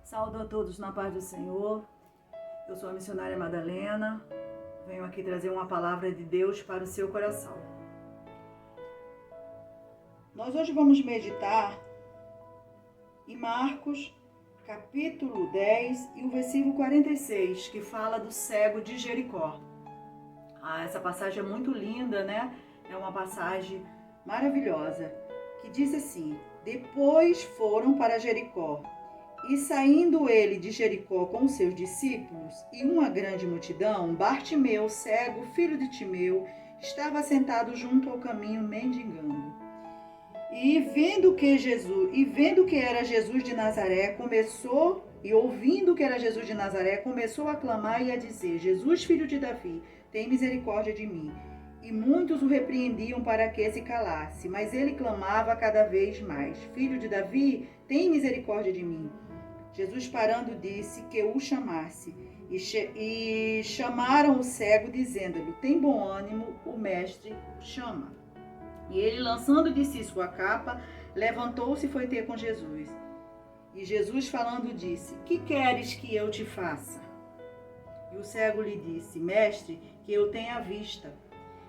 Saúdo a todos na paz do Senhor. Eu sou a missionária Madalena. Venho aqui trazer uma palavra de Deus para o seu coração. Nós hoje vamos meditar em Marcos, capítulo 10 e o versículo 46, que fala do cego de Jericó. Essa passagem é muito linda, né? É uma passagem maravilhosa, que diz assim: depois foram para Jericó. E saindo ele de Jericó com os seus discípulos e uma grande multidão, Bartimeu, cego, filho de Timeu, estava sentado junto ao caminho mendigando. E vendo que era Jesus de Nazaré, ouvindo que era Jesus de Nazaré, começou a clamar e a dizer: Jesus, filho de Davi, tem misericórdia de mim. E muitos o repreendiam para que se calasse, mas ele clamava cada vez mais: Filho de Davi, tem misericórdia de mim. Jesus, parando, disse que o chamasse. E chamaram o cego, dizendo-lhe: tem bom ânimo, o mestre chama. E ele, lançando de si sua capa, levantou-se e foi ter com Jesus. E Jesus, falando, disse: que queres que eu te faça? E o cego lhe disse: mestre, que eu tenha vista.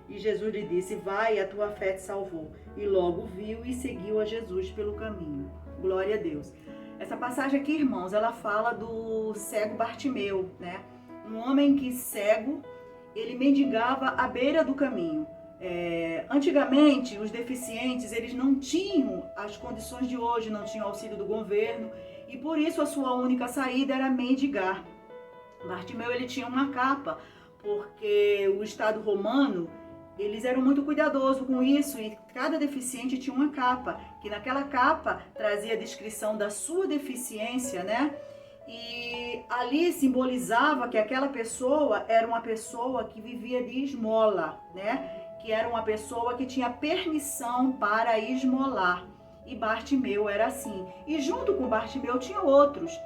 E Jesus lhe disse: vai, a tua fé te salvou. E logo viu e seguiu a Jesus pelo caminho. Glória a Deus. Essa passagem aqui, irmãos, ela fala do cego Bartimeu, né? Um homem que cego, ele mendigava à beira do caminho. Antigamente, os deficientes, eles não tinham as condições de hoje, não tinham auxílio do governo, e por isso a sua única saída era mendigar. Bartimeu, ele tinha uma capa, porque o Estado romano, eles eram muito cuidadosos com isso, e cada deficiente tinha uma capa, que naquela capa trazia a descrição da sua deficiência, né? E ali simbolizava que aquela pessoa era uma pessoa que vivia de esmola, né? Que era uma pessoa que tinha permissão para esmolar. E Bartimeu era assim. E junto com Bartimeu tinha outros.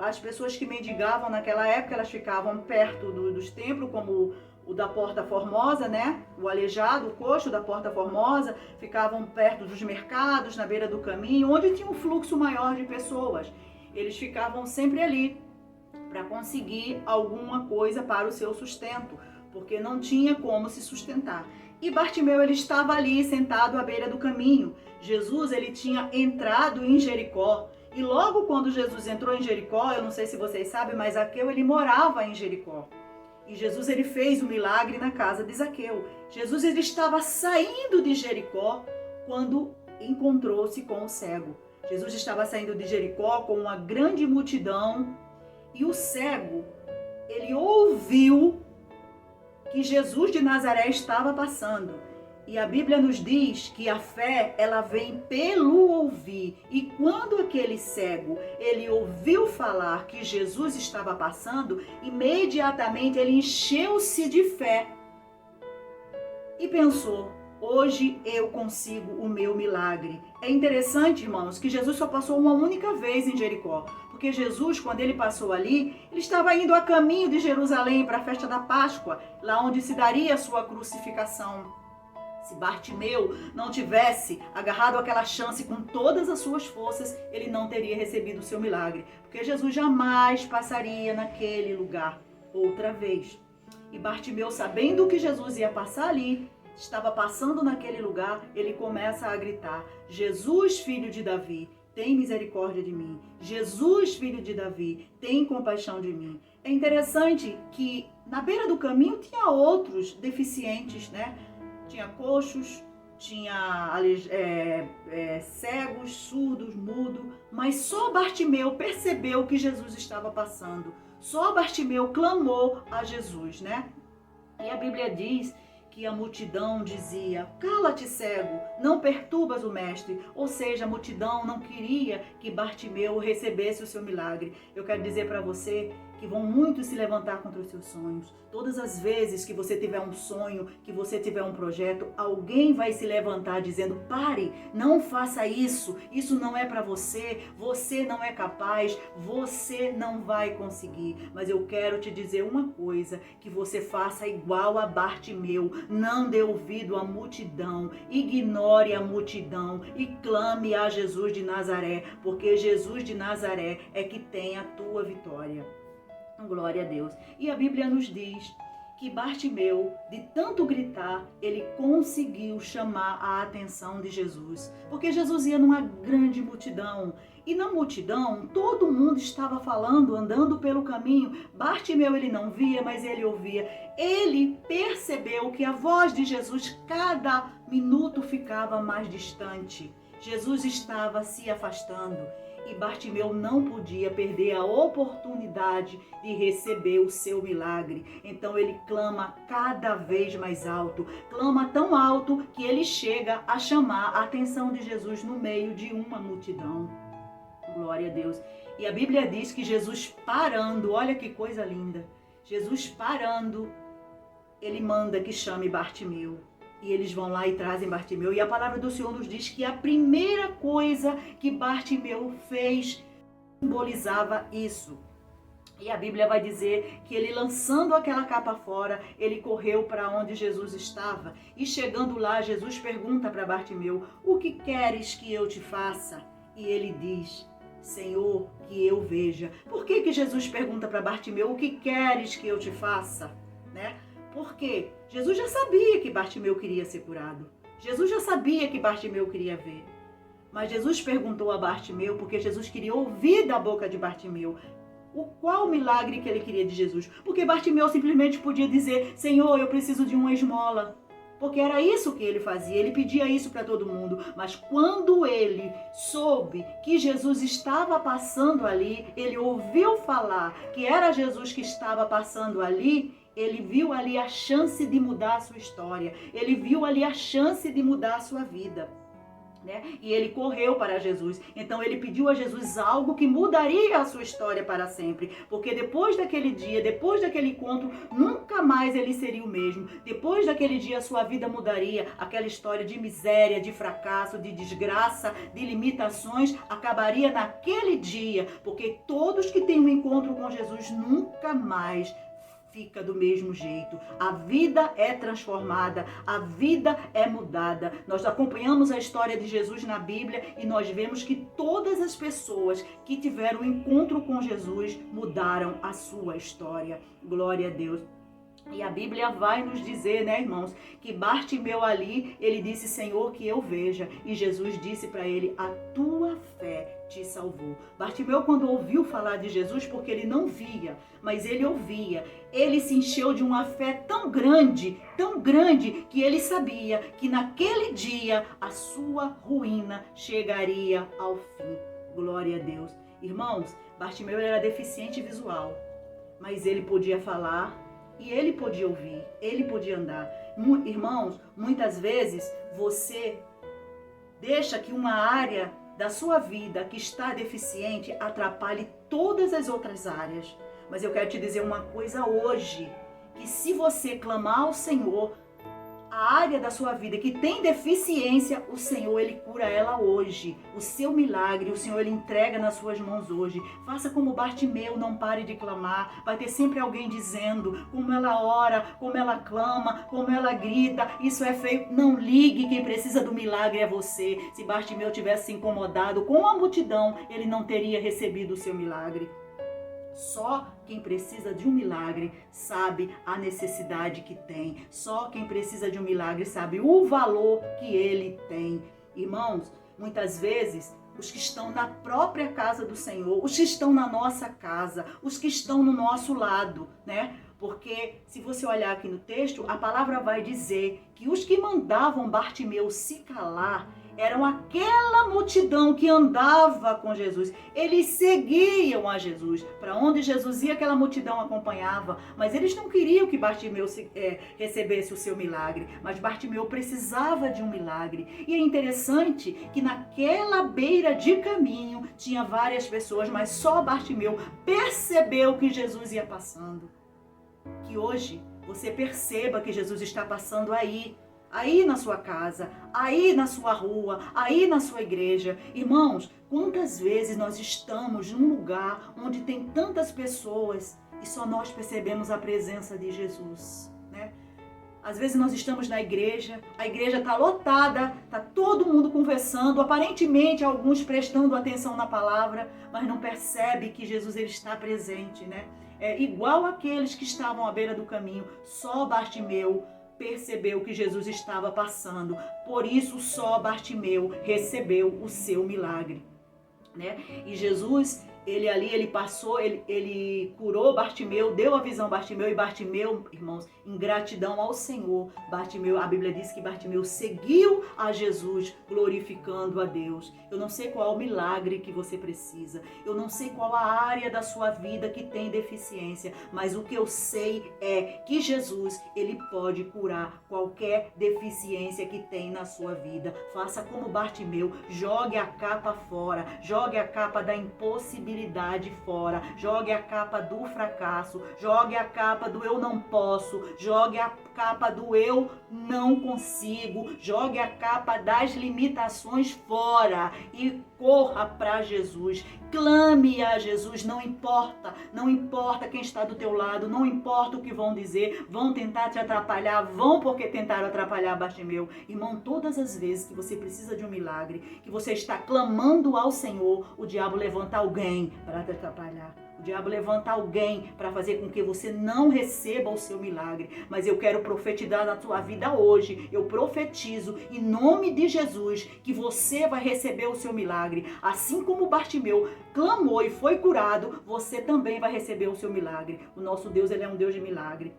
As pessoas que mendigavam naquela época, elas ficavam perto dos templos, como o da Porta Formosa, né? O aleijado, o coxo da Porta Formosa, ficavam perto dos mercados, na beira do caminho, onde tinha um fluxo maior de pessoas. Eles ficavam sempre ali para conseguir alguma coisa para o seu sustento, porque não tinha como se sustentar. E Bartimeu, ele estava ali sentado à beira do caminho. Jesus, ele tinha entrado em Jericó. E logo quando Jesus entrou em Jericó, eu não sei se vocês sabem, mas Zaqueu, ele morava em Jericó. E Jesus, ele fez o milagre na casa de Zaqueu. Jesus, ele estava saindo de Jericó quando encontrou-se com o cego. Jesus estava saindo de Jericó com uma grande multidão e o cego, ele ouviu que Jesus de Nazaré estava passando. E a Bíblia nos diz que a fé, ela vem pelo ouvir. E quando aquele cego, ele ouviu falar que Jesus estava passando, imediatamente ele encheu-se de fé e pensou: hoje eu consigo o meu milagre. É interessante, irmãos, que Jesus só passou uma única vez em Jericó. Porque Jesus, quando ele passou ali, ele estava indo a caminho de Jerusalém para a festa da Páscoa, lá onde se daria a sua crucificação. Se Bartimeu não tivesse agarrado aquela chance com todas as suas forças, ele não teria recebido o seu milagre. Porque Jesus jamais passaria naquele lugar outra vez. E Bartimeu, sabendo que Jesus ia passar ali, estava passando naquele lugar, ele começa a gritar: Jesus, filho de Davi, tem misericórdia de mim. Jesus, filho de Davi, tem compaixão de mim. É interessante que na beira do caminho tinha outros deficientes, né? Tinha coxos, tinha cegos, surdos, mudos, mas só Bartimeu percebeu que Jesus estava passando. Só Bartimeu clamou a Jesus, né? E a Bíblia diz que a multidão dizia: cala-te, cego, não perturbas o mestre. Ou seja, a multidão não queria que Bartimeu recebesse o seu milagre. Eu quero dizer para você que vão muito se levantar contra os seus sonhos. Todas as vezes que você tiver um sonho, que você tiver um projeto, alguém vai se levantar dizendo: pare, não faça isso, isso não é para você, você não é capaz, você não vai conseguir. Mas eu quero te dizer uma coisa, que você faça igual a Bartimeu, não dê ouvido à multidão, ignore a multidão e clame a Jesus de Nazaré, porque Jesus de Nazaré é que tem a tua vitória. Glória a Deus. E a Bíblia nos diz que Bartimeu, de tanto gritar, ele conseguiu chamar a atenção de Jesus. Porque Jesus ia numa grande multidão. E na multidão, todo mundo estava falando, andando pelo caminho. Bartimeu, ele não via, mas ele ouvia. Ele percebeu que a voz de Jesus, cada minuto, ficava mais distante. Jesus estava se afastando. E Bartimeu não podia perder a oportunidade de receber o seu milagre. Então ele clama cada vez mais alto, clama tão alto que ele chega a chamar a atenção de Jesus no meio de uma multidão. Glória a Deus. E a Bíblia diz que Jesus parando, olha que coisa linda, Jesus parando, ele manda que chame Bartimeu. E eles vão lá e trazem Bartimeu. E a palavra do Senhor nos diz que a primeira coisa que Bartimeu fez simbolizava isso. E a Bíblia vai dizer que ele, lançando aquela capa fora, ele correu para onde Jesus estava. E chegando lá, Jesus pergunta para Bartimeu: o que queres que eu te faça? E ele diz: Senhor, que eu veja. Por que Jesus pergunta para Bartimeu: o que queres que eu te faça? Né? Porque Jesus já sabia que Bartimeu queria ser curado. Jesus já sabia que Bartimeu queria ver. Mas Jesus perguntou a Bartimeu porque Jesus queria ouvir da boca de Bartimeu qual milagre que ele queria de Jesus. Porque Bartimeu simplesmente podia dizer: Senhor, eu preciso de uma esmola. Porque era isso que ele fazia, ele pedia isso para todo mundo. Mas quando ele soube que Jesus estava passando ali, ele ouviu falar que era Jesus que estava passando ali, ele viu ali a chance de mudar a sua história. Ele viu ali a chance de mudar a sua vida. Né? E ele correu para Jesus. Então ele pediu a Jesus algo que mudaria a sua história para sempre. Porque depois daquele dia, depois daquele encontro, nunca mais ele seria o mesmo. Depois daquele dia a sua vida mudaria. Aquela história de miséria, de fracasso, de desgraça, de limitações acabaria naquele dia. Porque todos que têm um encontro com Jesus nunca mais fica do mesmo jeito. A vida é transformada, a vida é mudada. Nós acompanhamos a história de Jesus na Bíblia e nós vemos que todas as pessoas que tiveram um encontro com Jesus mudaram a sua história. Glória a Deus. E a Bíblia vai nos dizer, né, irmãos, que Bartimeu ali, ele disse: Senhor, que eu veja. E Jesus disse para ele: a tua fé te salvou. Bartimeu, quando ouviu falar de Jesus, porque ele não via, mas ele ouvia, ele se encheu de uma fé tão grande, que ele sabia que naquele dia a sua ruína chegaria ao fim. Glória a Deus. Irmãos, Bartimeu era deficiente visual, mas ele podia falar, e ele podia ouvir, ele podia andar. Irmãos, muitas vezes você deixa que uma área da sua vida que está deficiente atrapalhe todas as outras áreas. Mas eu quero te dizer uma coisa hoje, que se você clamar ao Senhor, a área da sua vida que tem deficiência, o Senhor, Ele cura ela hoje. O seu milagre, o Senhor, Ele entrega nas suas mãos hoje. Faça como Bartimeu, não pare de clamar. Vai ter sempre alguém dizendo como ela ora, como ela clama, como ela grita. Isso é feio. Não ligue, quem precisa do milagre é você. Se Bartimeu tivesse se incomodado com a multidão, ele não teria recebido o seu milagre. Só quem precisa de um milagre sabe a necessidade que tem. Só quem precisa de um milagre sabe o valor que ele tem. Irmãos, muitas vezes os que estão na própria casa do Senhor, os que estão na nossa casa, os que estão no nosso lado, né? Porque se você olhar aqui no texto, a palavra vai dizer que os que mandavam Bartimeu se calar eram aquela multidão que andava com Jesus. Eles seguiam a Jesus. Para onde Jesus ia, aquela multidão acompanhava. Mas eles não queriam que Bartimeu recebesse o seu milagre. Mas Bartimeu precisava de um milagre. E é interessante que naquela beira de caminho tinha várias pessoas, mas só Bartimeu percebeu que Jesus ia passando. Que hoje você perceba que Jesus está passando aí na sua casa, aí na sua rua, aí na sua igreja. Irmãos, quantas vezes nós estamos num lugar onde tem tantas pessoas e só nós percebemos a presença de Jesus, né? Às vezes nós estamos na igreja, a igreja está lotada, está todo mundo conversando, aparentemente alguns prestando atenção na palavra, mas não percebe que Jesus ele está presente, né? É igual aqueles que estavam à beira do caminho, só Bartimeu percebeu que Jesus estava passando. Por isso só Bartimeu recebeu o seu milagre, né? E Jesus, ele passou, ele curou Bartimeu, deu a visão a Bartimeu, e Bartimeu, irmãos, em gratidão ao Senhor, Bartimeu, a Bíblia diz que Bartimeu seguiu a Jesus, glorificando a Deus. Eu não sei qual é o milagre que você precisa, eu não sei qual a área da sua vida que tem deficiência, mas o que eu sei é que Jesus, ele pode curar qualquer deficiência que tem na sua vida. Faça como Bartimeu, jogue a capa fora, jogue a capa da impossibilidade fora, jogue a capa do fracasso, jogue a capa do eu não posso, jogue a capa do eu não consigo, jogue a capa das limitações fora e corra para Jesus. Clame a Jesus, não importa quem está do teu lado, não importa o que vão dizer, vão tentar te atrapalhar, vão porque tentaram atrapalhar Bartimeu. Irmão, todas as vezes que você precisa de um milagre, que você está clamando ao Senhor, o diabo levanta alguém para te atrapalhar. O diabo levanta alguém para fazer com que você não receba o seu milagre. Mas eu quero profetizar na tua vida hoje. Eu profetizo em nome de Jesus que você vai receber o seu milagre. Assim como Bartimeu clamou e foi curado, você também vai receber o seu milagre. O nosso Deus, ele é um Deus de milagre.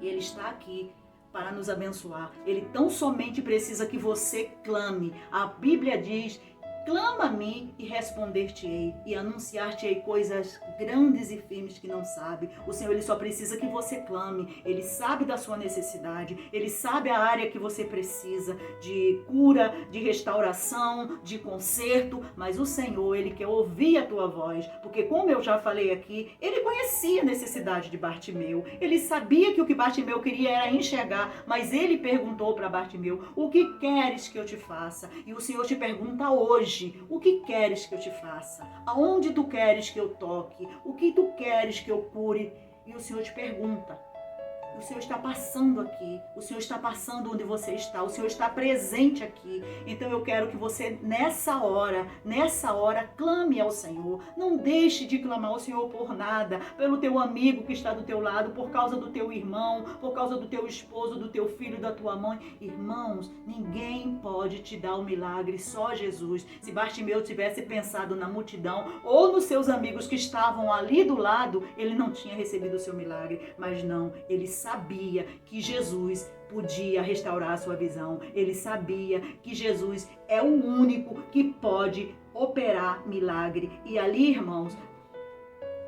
E ele está aqui para nos abençoar. Ele tão somente precisa que você clame. A Bíblia diz: clama a mim e responder-te-ei, e anunciar-te-ei coisas grandes e firmes que não sabe. O Senhor, ele só precisa que você clame. Ele sabe da sua necessidade, ele sabe a área que você precisa de cura, de restauração, de conserto, mas o Senhor, ele quer ouvir a tua voz, porque como eu já falei aqui, ele conhecia a necessidade de Bartimeu, ele sabia que o que Bartimeu queria era enxergar, mas ele perguntou para Bartimeu: o que queres que eu te faça? E o Senhor te pergunta hoje: o que queres que eu te faça? Aonde tu queres que eu toque? O que tu queres que eu cure? E o Senhor te pergunta. O Senhor está passando aqui, o Senhor está passando onde você está, o Senhor está presente aqui. Então eu quero que você nessa hora, clame ao Senhor. Não deixe de clamar ao Senhor por nada, pelo teu amigo que está do teu lado, por causa do teu irmão, por causa do teu esposo, do teu filho, da tua mãe. Irmãos, ninguém pode te dar o milagre, só Jesus. Se Bartimeu tivesse pensado na multidão ou nos seus amigos que estavam ali do lado, ele não tinha recebido o seu milagre. Mas não, ele sabia que Jesus podia restaurar a sua visão. Ele sabia que Jesus é o único que pode operar milagre. E ali, irmãos,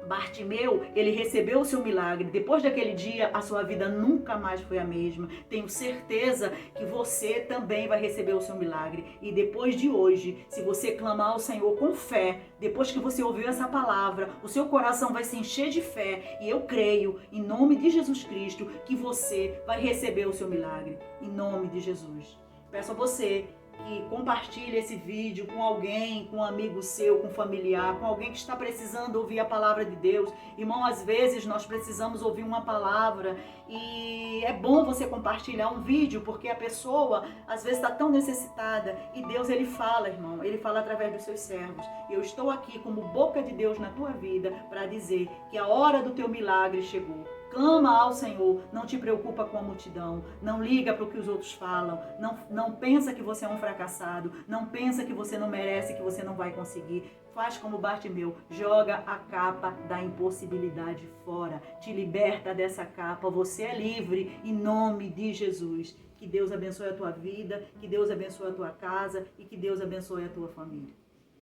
Bartimeu, ele recebeu o seu milagre. Depois daquele dia, a sua vida nunca mais foi a mesma. Tenho certeza que você também vai receber o seu milagre. E depois de hoje, se você clamar ao Senhor com fé, depois que você ouviu essa palavra, o seu coração vai se encher de fé. E eu creio, em nome de Jesus Cristo, que você vai receber o seu milagre. Em nome de Jesus. Peço a você que compartilhe esse vídeo com alguém, com um amigo seu, com um familiar, com alguém que está precisando ouvir a palavra de Deus. Irmão, às vezes nós precisamos ouvir uma palavra e é bom você compartilhar um vídeo, porque a pessoa às vezes está tão necessitada e Deus, ele fala, irmão, ele fala através dos seus servos. E eu estou aqui como boca de Deus na tua vida para dizer que a hora do teu milagre chegou. Clama ao Senhor, não te preocupa com a multidão, não liga para o que os outros falam, não pensa que você é um fracassado, não pensa que você não merece, que você não vai conseguir. Faz como Bartimeu, joga a capa da impossibilidade fora, te liberta dessa capa, você é livre em nome de Jesus. Que Deus abençoe a tua vida, que Deus abençoe a tua casa e que Deus abençoe a tua família.